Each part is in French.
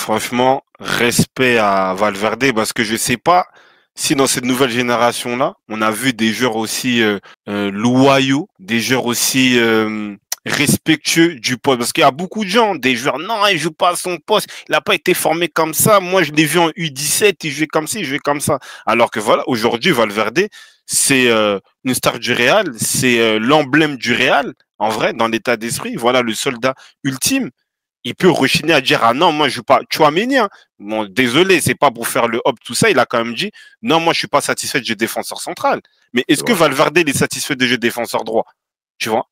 franchement, respect à Valverde parce que je sais pas si dans cette nouvelle génération-là, on a vu des joueurs aussi loyaux, des joueurs aussi respectueux du poste. Parce qu'il y a beaucoup de gens, des joueurs, non, il joue pas à son poste, il n'a pas été formé comme ça. Moi, je l'ai vu en U17, il jouait comme ça, il jouait comme ça. Alors que voilà, aujourd'hui, Valverde, c'est une star du Real, c'est l'emblème du Real, en vrai, dans l'état d'esprit. Voilà, le soldat ultime. Il peut rechigner à dire, ah non, moi, je joue pas Tchouaméni, hein. Bon, désolé, c'est pas pour faire le hop, tout ça. Il a quand même dit, non, moi, je suis pas satisfait de jeu défenseur central. Mais est-ce que Ouais. Valverde, il est satisfait de jeu défenseur droit? Tu vois?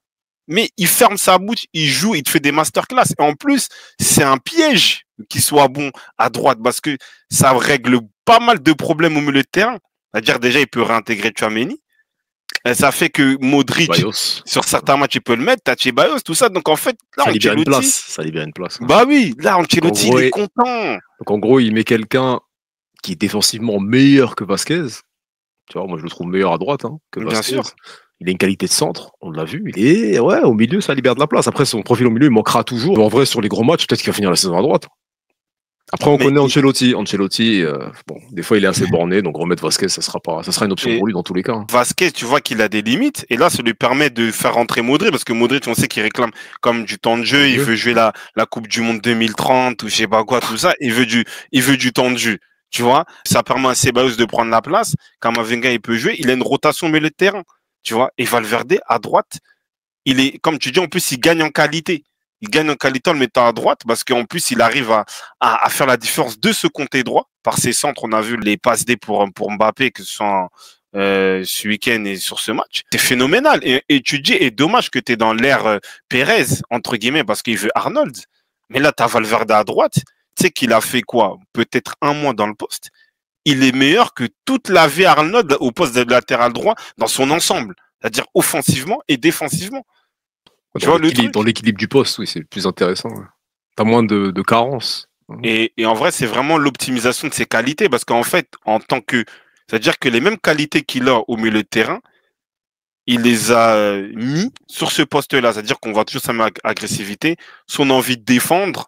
Mais il ferme sa bouche, il joue, il te fait des masterclass. Et en plus, c'est un piège qu'il soit bon à droite parce que ça règle pas mal de problèmes au milieu de terrain. C'est-à-dire, déjà, il peut réintégrer Tchouaméni. Et ça fait que Modric, Bayos. sur certains matchs, il peut le mettre, Taché Bayos, tout ça. Donc, en fait, là, Ça libère une Ancelotti, place. Ça libère une place. bah oui, là, Ancelotti, gros, il est content. Donc en gros, il met quelqu'un qui est défensivement meilleur que Vasquez. Tu vois, moi je le trouve meilleur à droite que Bien Vasquez. sûr. Il a une qualité de centre, on l'a vu. Et ouais, au milieu, ça libère de la place. Après, son profil au milieu, il manquera toujours. Mais en vrai, sur les gros matchs, peut-être qu'il va finir la saison à droite. Après, on connaît Ancelotti. Ancelotti, bon, des fois, il est assez borné, donc remettre Vasquez, ça sera une option pour lui dans tous les cas. Vasquez, tu vois qu'il a des limites, et là, ça lui permet de faire rentrer Modric, parce que Modric, on sait qu'il réclame comme du temps de jeu, il veut jouer la Coupe du Monde 2030, ou je sais pas quoi, tout ça, il veut du temps de jeu. Tu vois, ça permet à Ceballos de prendre la place. Camavinga, il peut jouer. Il a une rotation au milieu de terrain. Tu vois, et Valverde, à droite, il est, comme tu dis, en plus, il gagne en qualité. Il gagne en qualité en le mettant à droite parce qu'en plus, il arrive à faire la différence de ce côté droit. Par ses centres, on a vu les passes D pour Mbappé, que ce soit ce week-end et sur ce match. C'est phénoménal. Et tu te dis, et dommage que tu es dans l'ère Pérez, entre guillemets, parce qu'il veut Arnold. Mais là, tu as Valverde à droite. Tu sais qu'il a fait quoi? Peut-être un mois dans le poste. Il est meilleur que toute la vie Arnold au poste de latéral droit dans son ensemble. C'est-à-dire offensivement et défensivement. Tu vois le truc? Dans l'équilibre du poste, oui, c'est plus intéressant. Ouais. T'as moins de carences. Et en vrai, c'est vraiment l'optimisation de ses qualités parce qu'en fait, c'est-à-dire que les mêmes qualités qu'il a au milieu de terrain, il les a mis sur ce poste-là. C'est-à-dire qu'on voit toujours sa agressivité, son envie de défendre,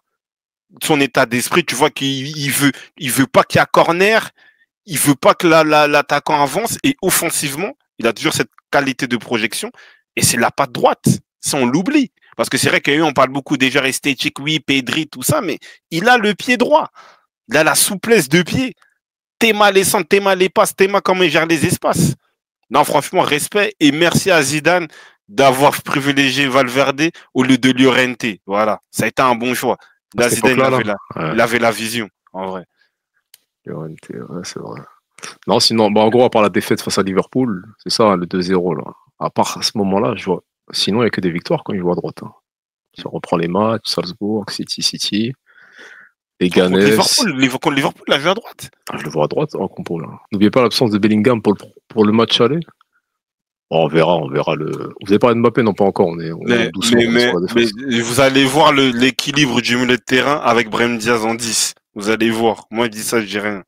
son état d'esprit. Tu vois qu'il veut pas qu'il y ait corner, il veut pas que l'attaquant avance et offensivement, il a toujours cette qualité de projection et c'est la patte droite. Ça, on l'oublie. Parce que c'est vrai qu'on parle beaucoup des joueurs esthétiques, oui, Pedri, tout ça, mais il a le pied droit. Il a la souplesse de pied. Théma les centres, Théma les passes, Théma comment il gère les espaces. Non, franchement, respect et merci à Zidane d'avoir privilégié Valverde au lieu de Llorente. Voilà, ça a été un bon choix. Là, Zidane, il avait la vision, en vrai. Llorente, ouais, c'est vrai. Non, sinon, en gros, à part la défaite face à Liverpool, c'est ça, le 2-0, là. À part à ce moment-là, je vois. Sinon, il n'y a que des victoires quand il joue à droite. Si on reprend les matchs, Salzbourg, City, les Ganes. Contre Liverpool, il a joué à droite. Je le vois à droite en compo, là. N'oubliez pas l'absence de Bellingham pour le match aller. Bon, on verra le. Vous avez parlé de Mbappé, non pas encore. On est doucement mais vous allez voir l'équilibre du milieu de terrain avec Brahim Diaz en 10. Vous allez voir. Moi, je dis ça, je dis rien.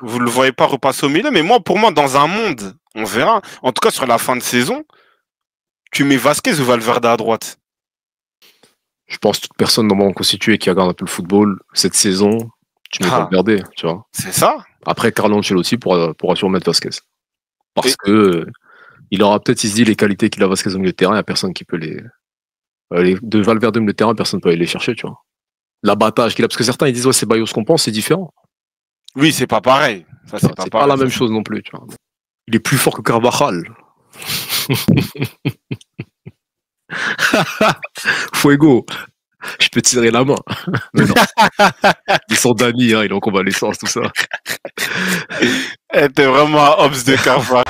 Vous le voyez pas repasser au milieu, mais pour moi, dans un monde, on verra. En tout cas, sur la fin de saison, tu mets Vasquez ou Valverde à droite? Je pense que toute personne normalement constituée qui regarde un peu le football cette saison, tu mets Valverde, tu vois. C'est ça. Après, Carlo Ancelotti pourra sûrement mettre Vasquez. Parce que il aura peut-être, il se dit, les qualités qu'il a Vasquez au milieu de terrain, il n'y a personne qui peut de Valverde au milieu de terrain, personne ne peut aller les chercher, tu vois. L'abattage qu'il a, parce que certains ils disent, ouais, c'est Bayos qu'on pense, c'est différent. Oui, c'est pas pareil. Ça, c'est pas la même chose non plus, tu vois. Il est plus fort que Carvajal. Fuego, je peux tirer la main. Mais non. Ils sont d'amis, il est en convalescence, tout ça. T'es vraiment un Hobbs de Carvajal.